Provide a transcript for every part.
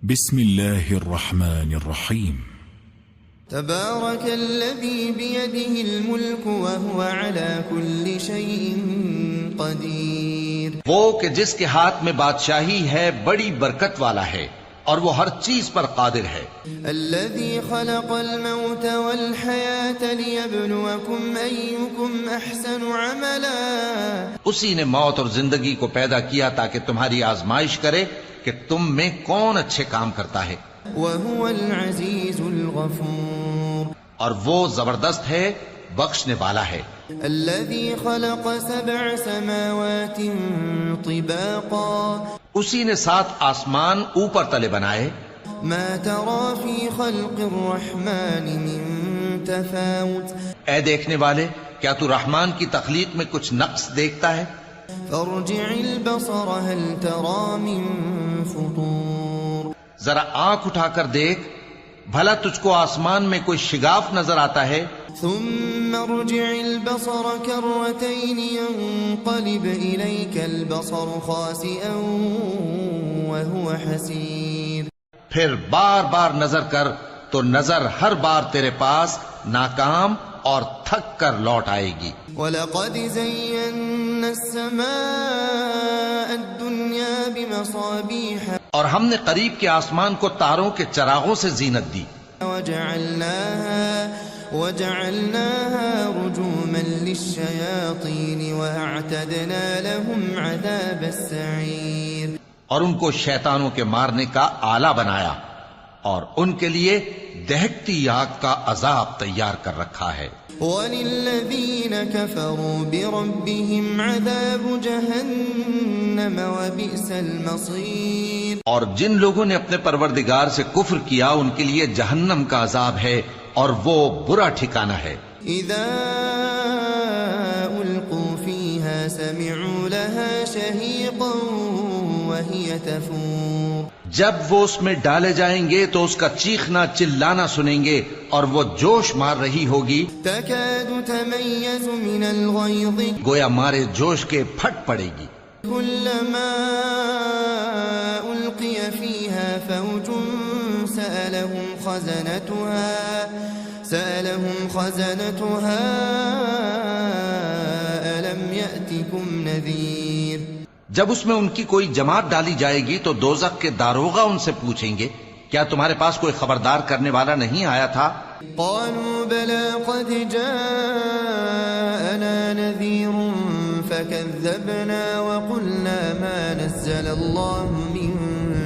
بسم الله الرحمن الرحيم. تبارك الذي بيده الملك وهو على كل شيء قدير. وہ کہ جس کے ہاتھ میں بادشاہی ہے بڑی برکت والا ہے اور وہ ہر چیز پر قادر ہے. الذي خلق الموت والحياة ليبلوكم أيكم أحسن عملا. اسی نے موت اور زندگی کو پیدا کیا تاکہ تمہاری آزمائش کرے کہ تم میں کون اچھے کام کرتا ہے. وهو العزيز الغفور. اور وہ زبردست ہے بخشنے والا ہے. الذي خلق 7 سماوات طباقا. اسی نے 7 آسمان اوپر تلے بنائے. ما ترى في خلق الرحمن من تفاوت. اے دیکھنے والے، کیا تو رحمان کی تخلیق میں کچھ نقص دیکھتا ہے؟ فارجع البصر هل ترى من فطور. ذرا آنکھ اٹھا کر دیکھ، بھلا تجھ کو آسمان میں کوئی شگاف نظر آتا ہے؟ ثم ارجع البصر كرتين ينقلب إليك البصر خاسئا وهو حسير. پھر بار بار نظر کر تو نظر ہر بار تیرے پاس ناکام اور تھک کر لوٹ آئے گی. وَلَقَدْ زَيَّنَّا السَّمَاءَ الدُّنْيَا بِمَصَابِيحَ. اور ہم نے قریب کے آسمان کو تاروں کے چراغوں سے زینت دی. وَجَعَلْنَاهَا رُجُومًا لِلشَّيَاطِينِ وَأَعْتَدْنَا لَهُمْ عَذَابَ السَّعِيرِ. اور ان کو شیطانوں کے مارنے کا آلہ بنایا اور ان کے لیے دہکتی آگ کا عذاب تیار کر رکھا ہے. وَلِلَّذِينَ كَفَرُوا بِرَبِّهِمْ عَذَابُ جَهَنَّمَ وَبِئْسَ الْمَصِيرُ. اور جن لوگوں نے اپنے پروردگار سے کفر کیا ان کے لیے جہنم کا عذاب ہے اور وہ برا ٹھکانہ ہے. اذا القوا فيها سمعوا لها شهيقا وهي تفور. جب وہ اس میں ڈالے جائیں گے تو اس کا چیخنا چلانا سنیں گے اور وہ جوش مار رہی ہوگی. تكاد تميز من الغيظ. گویا مارے جوش کے پھٹ پڑے گی. كلما ألقي فيها فوج سألهم خزنتها ألم يأتكم نذير. جب اس میں ان کی کوئی جماعت ڈالی جائے گی تو دوزخ کے داروغہ ان سے پوچھیں گے کیا تمہارے پاس کوئی خبردار کرنے والا نہیں آیا تھا؟ قالوا بلى قد جاءنا نذير فكذبنا وقلنا ما نزل الله من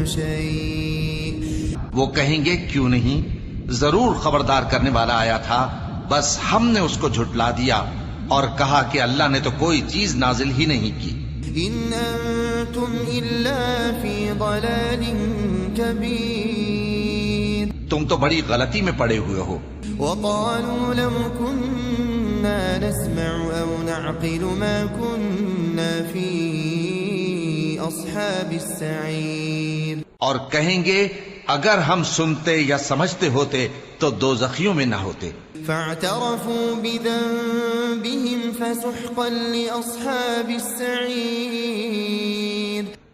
شيء. وہ کہیں گے کیوں نہیں، ضرور خبردار کرنے والا آیا تھا، بس ہم نے اس کو جھٹلا دیا اور کہا کہ اللہ نے تو کوئی چیز نازل ہی نہیں کی. ان انتم الا فی ضلال کبیر. تم تو بڑی غلطی میں پڑے ہوئے ہو. وقالوا لو كنا نسمع او نعقل ما كنا في اصحاب السعیر. اور کہیں گے اگر ہم سنتے یا سمجھتے ہوتے تو دوزخیوں میں نہ ہوتے. فاعترفوا بذنبهم فسحقا لاصحاب السعیر.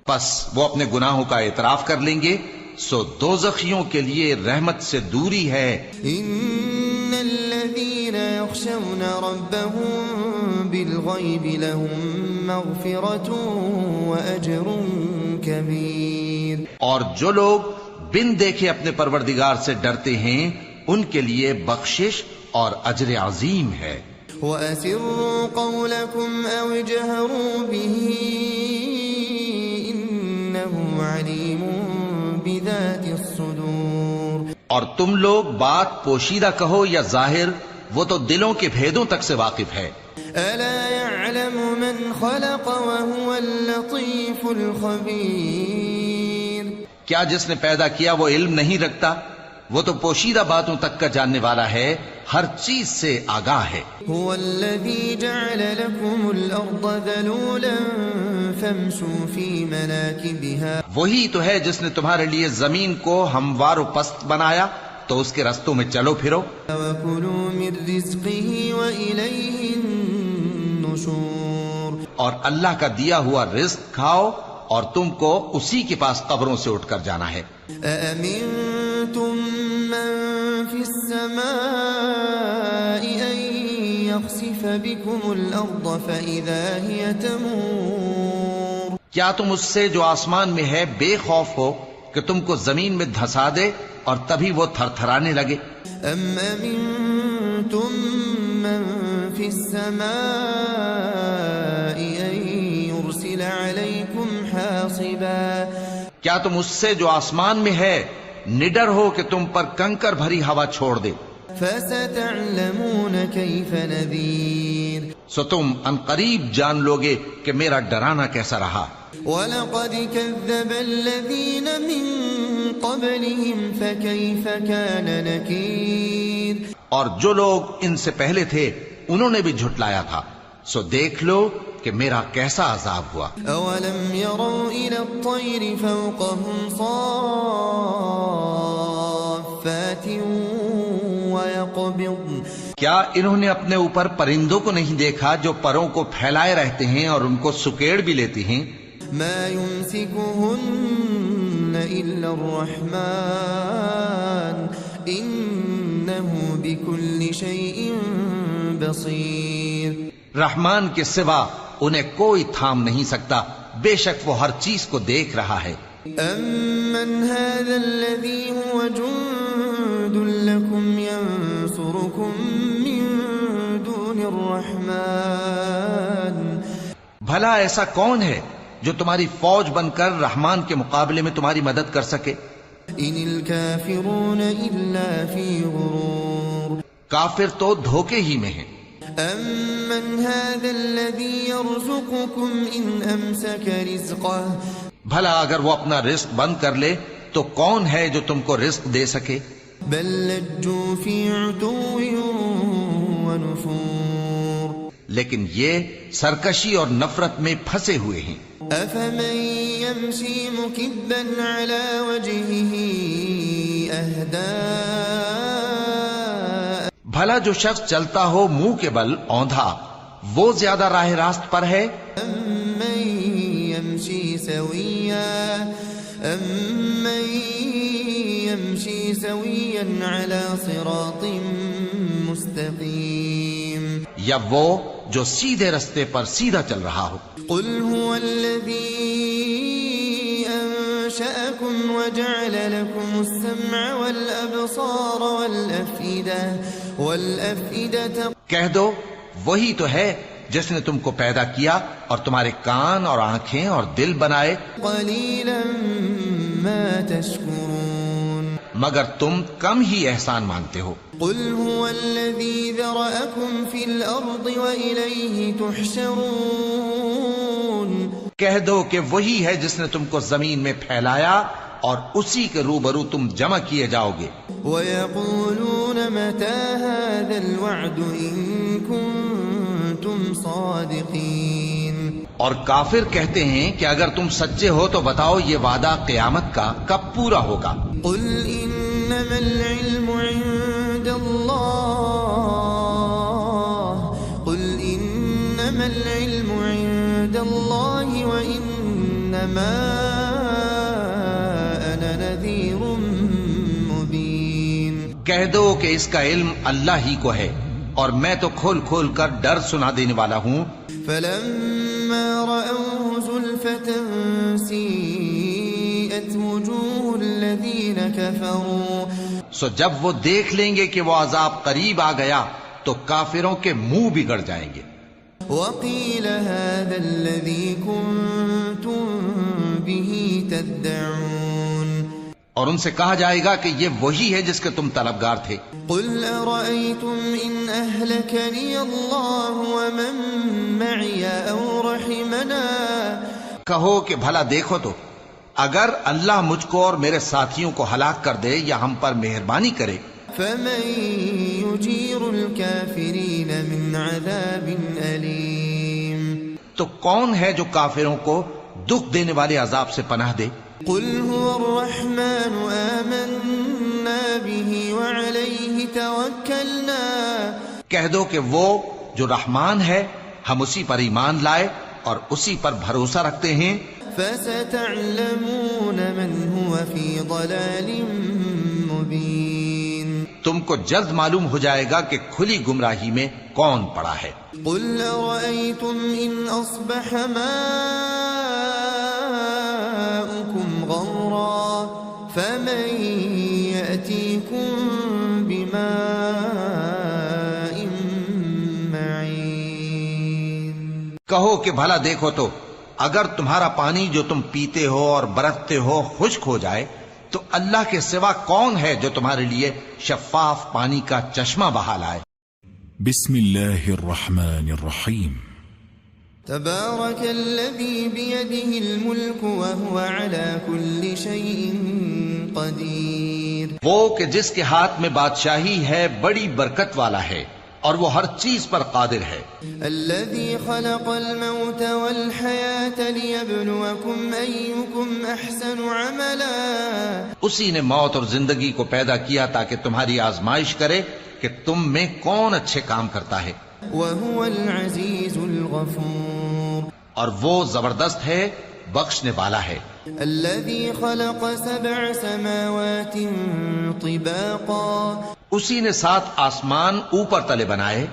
پس وہ اپنے گناہوں کا اعتراف کر لیں گے، سو دوزخیوں کے لیے رحمت سے دوری ہے. ان الذين يخشون ربهم بالغيب لهم مغفرة واجر كبير. اور جو لوگ بن دیکھے اپنے پروردگار سے ڈرتے ہیں ان کے لیے بخشش اور اجر عظیم ہے. وَأَسِرُّوا قَوْلَكُمْ أَوْ اجْهَرُوا بِهِ إِنَّهُ عَلِيمٌ بِذَاتِ الصُّدُورِ. اور تم لوگ بات پوشیدہ کہو یا ظاہر، وہ تو دلوں کے بھیدوں تک سے واقف ہے. أَلَا يَعْلَمُ مَنْ خَلَقَ وَهُوَ اللَّطِيفُ الْخَبِيرُ. کیا جس نے پیدا کیا وہ علم نہیں رکھتا؟ وہ تو پوشیدہ باتوں تک کا جاننے والا ہے، ہر چیز سے آگاہ ہے. هو الذي جعل لكم الأرض ذلولا فامشوا في مناكبها. وہی تو ہے جس نے تمہارے لیے زمین کو ہموار و پست بنایا تو اس کے رستوں میں چلو پھرو. وَكُلُوا مِن رِزْقِهِ وَإِلَيْهِ النُّشُورُ. اور اللہ کا دیا ہوا رزق کھاؤ اور تم کو اسی کے پاس قبروں سے اٹھ کر جانا ہے۔ أأمنتم من في السماء أن يخسف بكم الأرض فإذا هي تمور؟ کیا تم اس سے جو آسمان میں ہے بے خوف ہو کہ تم کو زمین میں دھسا دے اور تبھی وہ تھر تھرانے لگے؟ أم أمنتم من في السماء أن يرسل عليكم حاصبا؟ کیا تم اس سے جو آسمان میں ہے نڈر ہو کہ تم پر کنکر بھری ہوا چھوڑ دے؟ فستعلمون كيف نذير؟ سو تم عنقریب جان لوگے کہ میرا ڈرانا کیسا رہا۔ وَلَقَدْ كَذَّبَ الَّذِينَ مِن قَبْلِهِمْ فَكَيْفَ كَانَ نَكِيرٌ؟ اور جو لوگ ان سے پہلے تھے انہوں نے بھی جھٹلایا تھا، سو دیکھ لو کہ میرا کیسا عذاب ہوا۔ أَوَلَمْ يَرَوْا إِلَى الطَّيْرِ فَوْقَهُمْ صَافَّاتٍ وَيَقْبِضْنَ؟ کیا انہوں نے اپنے اوپر پرندوں کو نہیں دیکھا جو پروں کو پھیلائے رہتے ہیں اور ان کو سکیڑ بھی لیتی ہیں؟ مَا يُمْسِكُهُنَّ إِلَّا الرَّحْمَنُ إِنَّهُ بِكُلِّ شَيْءٍ بَصِيرٌ۔ رحمان کے سوا انہیں کوئی تھام نہیں سکتا، بے شک وہ ہر چیز کو دیکھ رہا ہے۔ أَمَّنْ هَذَا الَّذِي هُوَ جُندٌ لَكُمْ يَنصُرُكُم مِّن دُونِ الرَّحْمَنِ؟ بھلا ایسا کون ہے جو تمہاری فوج بن کر رحمان کے مقابلے میں تمہاری مدد کر سکے؟ إِنِ الْكَافِرُونَ إِلَّا فِي غُرُورٍ۔ کافر تو دھوکے ہی میں ہیں۔ أَمَّنْ هَذَا الَّذِي يَرْزُقُكُمْ إِنْ أَمْسَكَ رِزْقَهُ؟ بھلا اگر وہ اپنا رزق بند کر لے تو کون ہے جو تم کو رزق دے سکے؟ بل لجوا في عتو ونفور۔ لیکن یہ سرکشی اور نفرت میں پھنسے ہوئے ہیں۔ أفمن يمشي مكبا على وجهه أهدى؟ بھلا جو شخص چلتا ہو منہ کے بل اوندھا وہ زیادہ راہ راست پر ہے؟ أمن يمشي سويا على صراط مستقيم؟ یا وہ جو سیدھے رستے پر سیدھا چل رہا ہو؟ قل هو الذي أنشأكم وجعل لكم السمع والأبصار والأفئدة۔ کہہ دو وہی تو ہے جس نے تم کو پیدا کیا اور تمہارے کان اور آنکھیں اور دل بنائے، قليلا ما تشكرون۔ مگر تم کم ہی احسان مانتے ہو۔ قل هو الذي ذرأكم في الأرض وإليه تحشرون۔ کہہ دو کہ وہی ہے جس نے تم کو زمین میں پھیلایا اور اسی کے روبرو تم جمع کیے جاؤ گے۔ ويقولون متى هذا الوعد إن كنتم صادقين۔ اور کافر کہتے ہیں کہ اگر تم سچے ہو تو بتاؤ یہ وعدہ قیامت کا کب پورا ہوگا؟ قل إنما العلم عند الله قل إنما العلم عند الله وإنما أنا نذير مبين۔ کہہ دو کہ اس کا علم اللہ ہی کو ہے اور میں تو کھول کھول کر ڈر سنا دینے والا ہوں۔ فلما رأوه زلفة سيئت وجوه الذين كفروا۔ سو جب وہ دیکھ لیں گے کہ وہ عذاب قریب آ گیا تو کافروں کے منہ بگڑ جائیں گے۔ وقيل هذا الذي كنتم به تدعون۔ اور ان سے کہا جائے گا کہ یہ وہی ہے جس کے تم طلبگار تھے۔ قل أرأيتم إن أهلكني الله ومن معي أو رحمنا؟ کہو کہ بھلا دیکھو تو اگر اللہ مجھ کو اور میرے ساتھیوں کو ہلاک کر دے یا ہم پر مہربانی کرے، فمن يجير الكافرين من عذاب أليم؟ تو کون ہے جو کافروں کو دکھ دینے والے عذاب سے پناہ دے؟ قل هو الرحمن آمنا به وعليه توكلنا۔ کہہ دو کہ وہ جو رحمان ہے ہم اسی پر ایمان لائے اور اسی پر بھروسہ رکھتے ہیں۔ فستعلمون من هو في ضلال مبين تم کو جلد معلوم ہو جائے گا کہ کھلی گمراہی میں کون پڑا ہے۔ قل أرأيتم إن أصبح ماؤكم غورا فمن يأتيكم بماء معين۔ کہو کہ بھلا دیکھو تو اگر تمہارا پانی جو تم پیتے ہو اور برتتے ہو خشک ہو جائے تو اللہ کے سوا کون ہے جو تمہارے لیے شفاف پانی کا چشمہ بہا لائے۔ بسم الله الرحمن الرحيم تبارك الذي بيده الملك وهو على كل شيء قدير۔ وہ کہ جس کے ہاتھ میں بادشاہی ہے بڑی برکت والا ہے اور وہ ہر چیز پر قادر ہے۔ الذي خلق الموت والحياة ليبلوكم أيكم أحسن عملا۔ اسی نے موت اور زندگی کو پیدا کیا تاکہ تمہاری آزمائش کرے کہ تم میں کون اچھے کام کرتا ہے، وهو العزيز الغفور۔ اور وہ زبردست ہے بخشنے والا ہے۔ الذي خلق 7 سماوات طباقا۔ اسی نے 7 آسمان اوپر تلے بنائے۔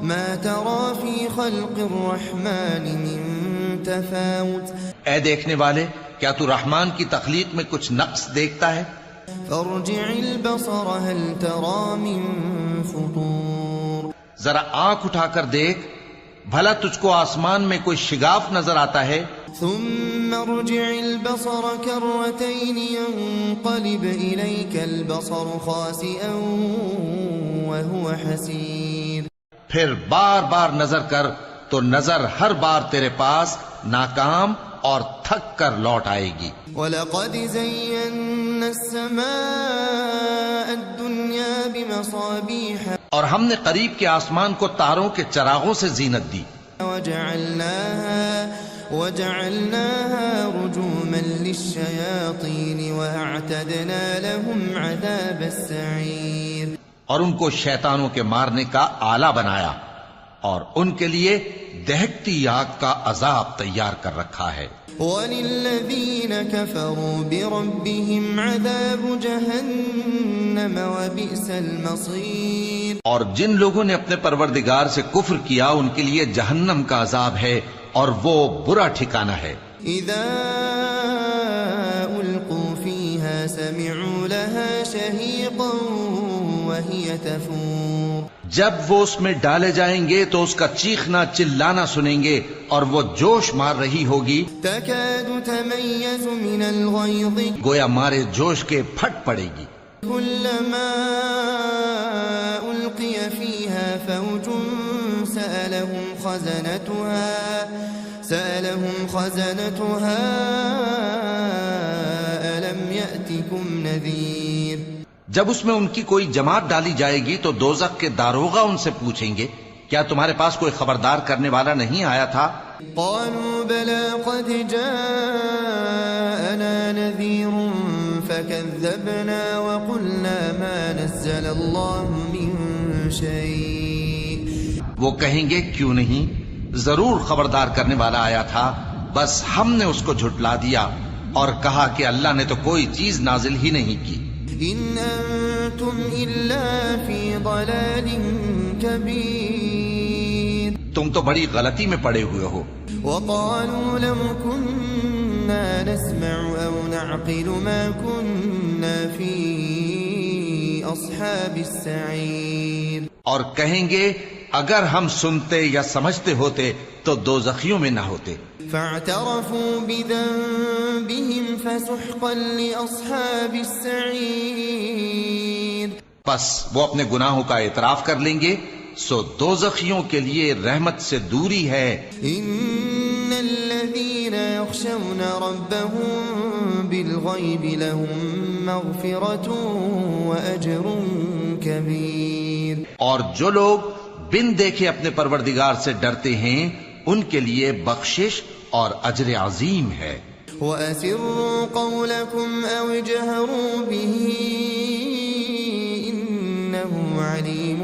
ما ترى في خلق الرحمن من تفاوت۔ اے دیکھنے والے، کیا تو رحمان کی تخلیق میں کچھ نقص دیکھتا ہے؟ فارجع البصر هل ترى من فطور۔ ذرا آنکھ اٹھا کر دیکھ، بھلا تجھ کو آسمان میں کوئی شگاف نظر آتا ہے؟ ثم ارجع البصر كرتين ينقلب إليك البصر خاسئا وهو حسير۔ پھر بار بار نظر کر تو نظر ہر بار تیرے پاس ناکام اور تھک کر لوٹ آئے گی۔ وَلَقَدْ زَيَّنَّا السَّمَاءَ الدُّنْيَا بِمَصَابِيحَ۔ اور ہم نے قریب کے آسمان کو تاروں کے چراغوں سے زینت دی۔ وَجَعَلْنَاهَا رُجُومًا لِلشَّيَاطِينِ وَأَعْتَدْنَا لَهُمْ عَذَابَ السَّعِيرِ۔ اور ان کو شیطانوں کے مارنے کا آلہ بنایا اور ان کے لیے دہکتی آگ کا عذاب تیار کر رکھا ہے۔ وَلِلَّذِينَ كَفَرُوا بِرَبِّهِمْ عَذَابُ جَهَنَّمَ وَبِئْسَ الْمَصِيرُ۔ اور جن لوگوں نے اپنے پروردگار سے کفر کیا ان کے لیے جہنم کا عذاب ہے اور وہ برا ٹھکانہ ہے۔ اذا القوا فيها سمعوا لها شهيقا وهي تفور۔ جب وہ اس میں ڈالے جائیں گے تو اس کا چیخنا چلانا سنیں گے اور وہ جوش مار رہی ہوگی، تكاد تميز من الغيظ، گویا مارے جوش کے پھٹ پڑے گی۔ كلما ألقي فيها فوج سألهم خزنتها ألم يأتكم نذير۔ جب اس میں ان کی کوئی جماعت ڈالی جائے گی تو دوزخ کے داروغہ ان سے پوچھیں گے کیا تمہارے پاس کوئی خبردار کرنے والا نہیں آیا تھا؟ قالوا بلى قد جاءنا نذير فكذبنا وقلنا ما نزل الله من شيء۔ وہ کہیں گے کیوں نہیں، ضرور خبردار کرنے والا آیا تھا، بس ہم نے اس کو جھٹلا دیا اور کہا کہ اللہ نے تو کوئی چیز نازل ہی نہیں کی۔ ان انتم الا فی ضلال کبیر، تم تو بڑی غلطی میں پڑے ہوئے ہو۔ وقالوا لو كنا نسمع او نعقل ما كنا في اصحاب السعیر، اور کہیں گے اگر ہم سنتے یا سمجھتے ہوتے تو دوزخیوں میں نہ ہوتے۔ فاعترفوا بذنبهم فسحقا لاصحاب السعیر، پس وہ اپنے گناہوں کا اعتراف کر لیں گے، سو دوزخیوں کے لیے رحمت سے دوری ہے۔ ان الذين يخشون ربهم بالغيب لهم مغفرة واجر كبير، اور جو لوگ بن دیکھے اپنے پروردگار سے ڈرتے ہیں ان کے لیے بخشش اور اجر عظیم ہے۔ وَأَسِرُّوا قَوْلَكُمْ أَوْ اجْهَرُوا بِهِ إِنَّهُ عَلِيمٌ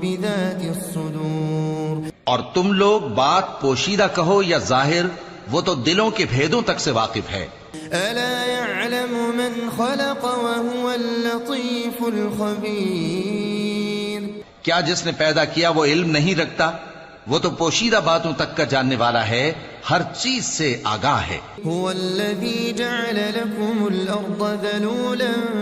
بِذَاتِ الصُّدُورِ، اور تم لوگ بات پوشیدہ کہو یا ظاہر، وہ تو دلوں کے بھیدوں تک سے واقف ہے۔ ألا يعلم من خلق وهو اللطيف الخبير؟ کیا جس نے پیدا کیا وہ علم نہیں رکھتا؟ وہ تو پوشیدہ باتوں تک کا جاننے والا ہے، ہر چیز سے آگاہ ہے۔ هو الذي جعل لكم الأرض ذلولا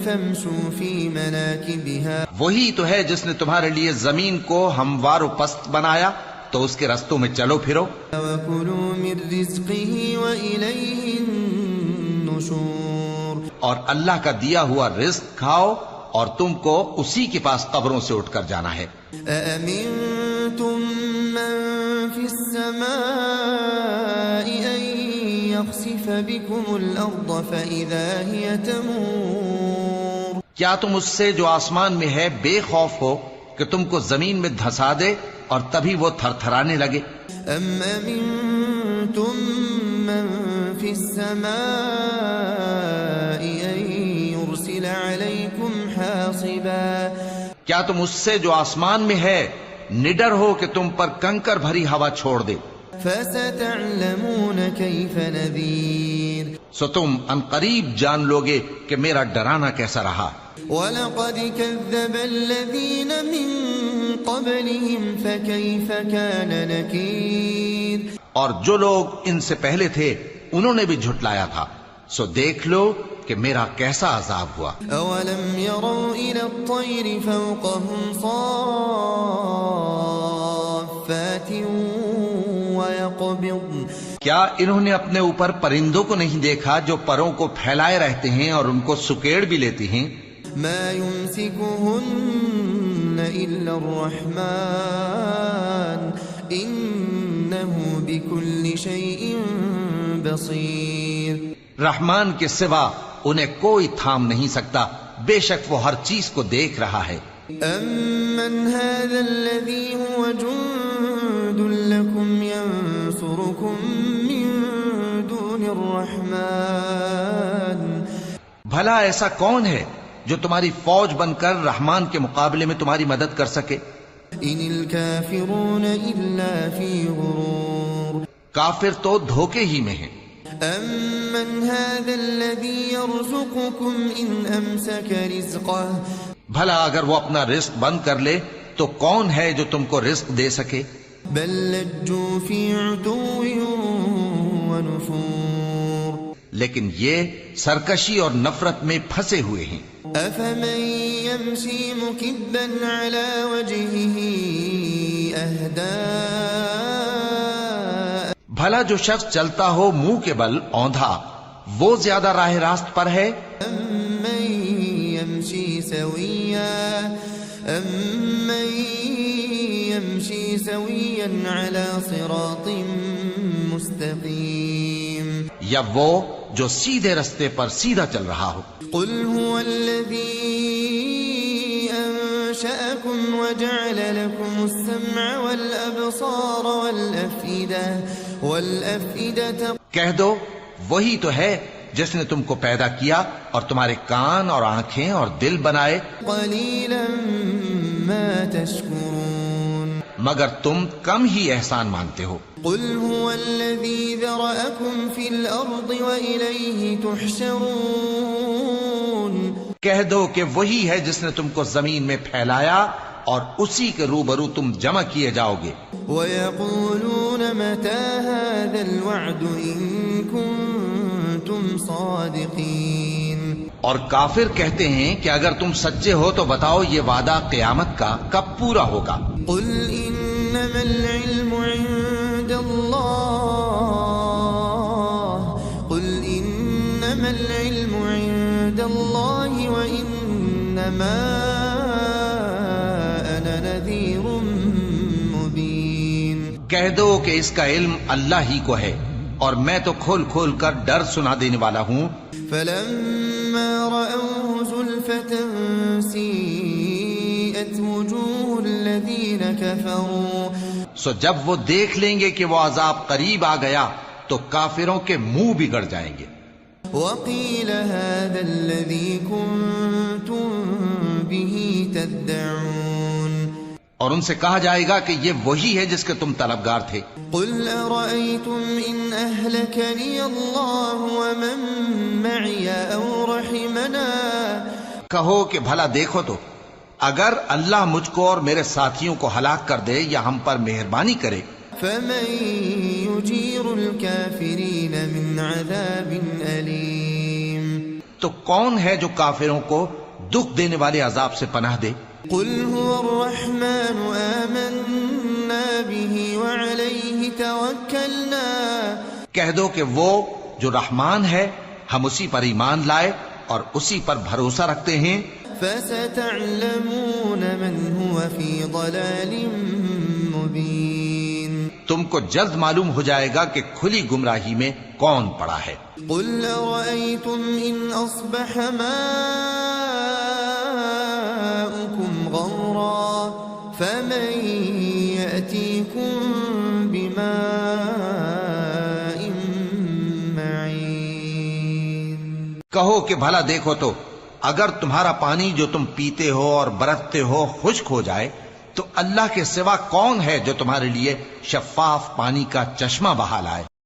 فامشوا في مناكبها۔ وہی تو ہے جس نے تمہارے لیے زمین کو ہموار و پست بنایا، تو اس کے رستوں میں چلو پھرو۔ وَكُلُوا مِن رِزْقِهِ وَإِلَيْهِ النُّشُورُ۔ اور اللہ کا دیا ہوا رزق کھاؤ اور تم کو اسی کے پاس قبروں سے اٹھ کر جانا ہے۔ أَأَمِنتُم مَّن فِي السَّمَاءِ أَن يَخْسِفَ بِكُمُ الْأَرْضَ فَإِذَا هِيَ تَمُورُ۔ کیا تم اس سے جو آسمان میں ہے بے خوف ہو کہ تم کو زمین میں دھسا دے اور تبھی وہ تھر تھرانے لگے؟ أَمْ أَمِنتُم مَّن فِي السَّمَاءِ أَن يُرْسِلَ عَلَيْكُمْ حَاصِبًا۔ کیا تم اس سے جو آسمان میں ہے نڈر ہو کہ تم پر کنکر بھری ہوا چھوڑ دے؟ فَسَتَعْلَمُونَ كَيْفَ نَذِيرٌ۔ سو تم ان قریب جان لوگے کہ میرا ڈرانا کیسا رہا۔ وَلَقَدْ كَذَّبَ الَّذِينَ مِن قَبْلِهِمْ فَكَيْفَ كَانَ نَكِيرٌ۔ اور جو لوگ ان سے پہلے تھے انہوں نے بھی جھٹلایا تھا، سو دیکھ لو کہ میرا کیسا عذاب ہوا۔ أَوَلَمْ يَرَوْا إِلَى الطَّيْرِ فَوْقَهُمْ صَافَّاتٍ وَيَقْبِضْنَ۔ کیا انہوں نے اپنے اوپر پرندوں کو نہیں دیکھا جو پروں کو پھیلائے رہتے ہیں اور ان کو سکیڑ بھی لیتی ہیں؟ مَا يُمْسِكُهُنَّ إِلَّا الرَّحْمَنُ إِنَّهُ بِكُلِّ شَيْءٍ بَصِيرٌ۔ رحمان کے سوا انہیں کوئی تھام نہیں سکتا، بے شک وہ ہر چیز کو دیکھ رہا ہے۔ أَمَّنْ هَذَا الَّذِي هُوَ جُندٌ لَكُمْ يَنصُرُكُم مِّن دُونِ الرَّحْمَنِ؟ بھلا ایسا کون ہے جو تمہاری فوج بن کر رحمان کے مقابلے میں تمہاری مدد کر سکے؟ إِنِ الْكَافِرُونَ إِلَّا فِي غُرُورٍ۔ کافر تو دھوکے ہی میں ہیں۔ أَمَّنْ هَذَا الَّذِي يَرْزُقُكُمْ إِنْ أَمْسَكَ رِزْقَهُ؟ بھلا اگر وہ اپنا رزق بند کر لے تو کون ہے جو تم کو رزق دے سکے؟ بل لجوا في عتو ونفور۔ لیکن یہ سرکشی اور نفرت میں پھنسے ہوئے ہیں۔ أفمن يمشي مكبا على وجهه أهدى؟ بھلا جو شخص چلتا ہو منہ کے بل اوندھا وہ زیادہ راہ راست پر ہے؟ أمن يمشي سويا على صراط مستقيم؟ یا وہ جو سیدھے رستے پر سیدھا چل رہا ہو؟ قل هو الذي أنشأكم وجعل لكم السمع والأبصار والأفئدة۔ کہہ دو وہی تو ہے جس نے تم کو پیدا کیا اور تمہارے کان اور آنکھیں اور دل بنائے، قليلا ما تشكرون۔ مگر تم کم ہی احسان مانتے ہو۔ قل هو الذي ذرأكم في الأرض وإليه تحشرون۔ کہہ دو کہ وہی ہے جس نے تم کو زمین میں پھیلایا اور اسی کے روبرو تم جمع کیے جاؤ گے۔ وَيَقُولُونَ مَتَى هَذَا الْوَعْدُ إِن كُنتُمْ صَادِقِينَ۔ اور کافر کہتے ہیں کہ اگر تم سچے ہو تو بتاؤ یہ وعدہ قیامت کا کب پورا ہوگا؟ قُلْ إِنَّمَا الْعِلْمُ عِندَ اللَّهِ قُلْ إِنَّمَا الْعِلْمُ عِندَ اللَّهِ وَإِنَّمَا أَنَا نَذِيرٌ مُبِينٌ۔ کہہ دو کہ اس کا علم اللہ ہی کو ہے اور میں تو کھول کھول کر ڈر سنا دینے والا ہوں۔ فَلَمَّا رَأَوْهُ زُلْفَةً سِيئَتْ وُجُوهُ الَّذِينَ كَفَرُوا۔ سو جب وہ دیکھ لیں گے کہ وہ عذاب قریب آ گیا تو کافروں کے منہ بگڑ جائیں گے۔ وَقِيلَ هَذَا الَّذِي كُنتُم بِهِ تَدَّعُونَ۔ اور ان سے کہا جائے گا کہ یہ وہی ہے جس کے تم طلبگار تھے. قل أرأيتم إن أهلكني الله ومن معي أو رحمنا. کہو کہ بھلا دیکھو تو اگر اللہ مجھ کو اور میرے ساتھیوں کو ہلاک کر دے یا ہم پر مہربانی کرے فمن يجير الكافرين من عذاب أليم. تو کون ہے جو کافروں کو دکھ دینے والے عذاب سے پناہ دے. قل هو الرحمن آمنا به وعليه توكلنا. کہہ دو کہ وہ جو رحمان ہے ہم اسی پر ایمان لائے اور اسی پر بھروسہ رکھتے ہیں. فستعلمون من هو في ضلال مبين. تم کو جلد معلوم ہو جائے گا کہ کھلی گمراہی میں کون پڑا ہے. قل أرأيتم إن أصبح ماؤكم غورا فمن يأتيكم بماء معين. کہو کہ بھلا دیکھو تو اگر تمہارا پانی جو تم پیتے ہو اور برتتے ہو خشک ہو جائے تو اللہ کے سوا کون ہے جو تمہارے لیے شفاف پانی کا چشمہ بہا لائے.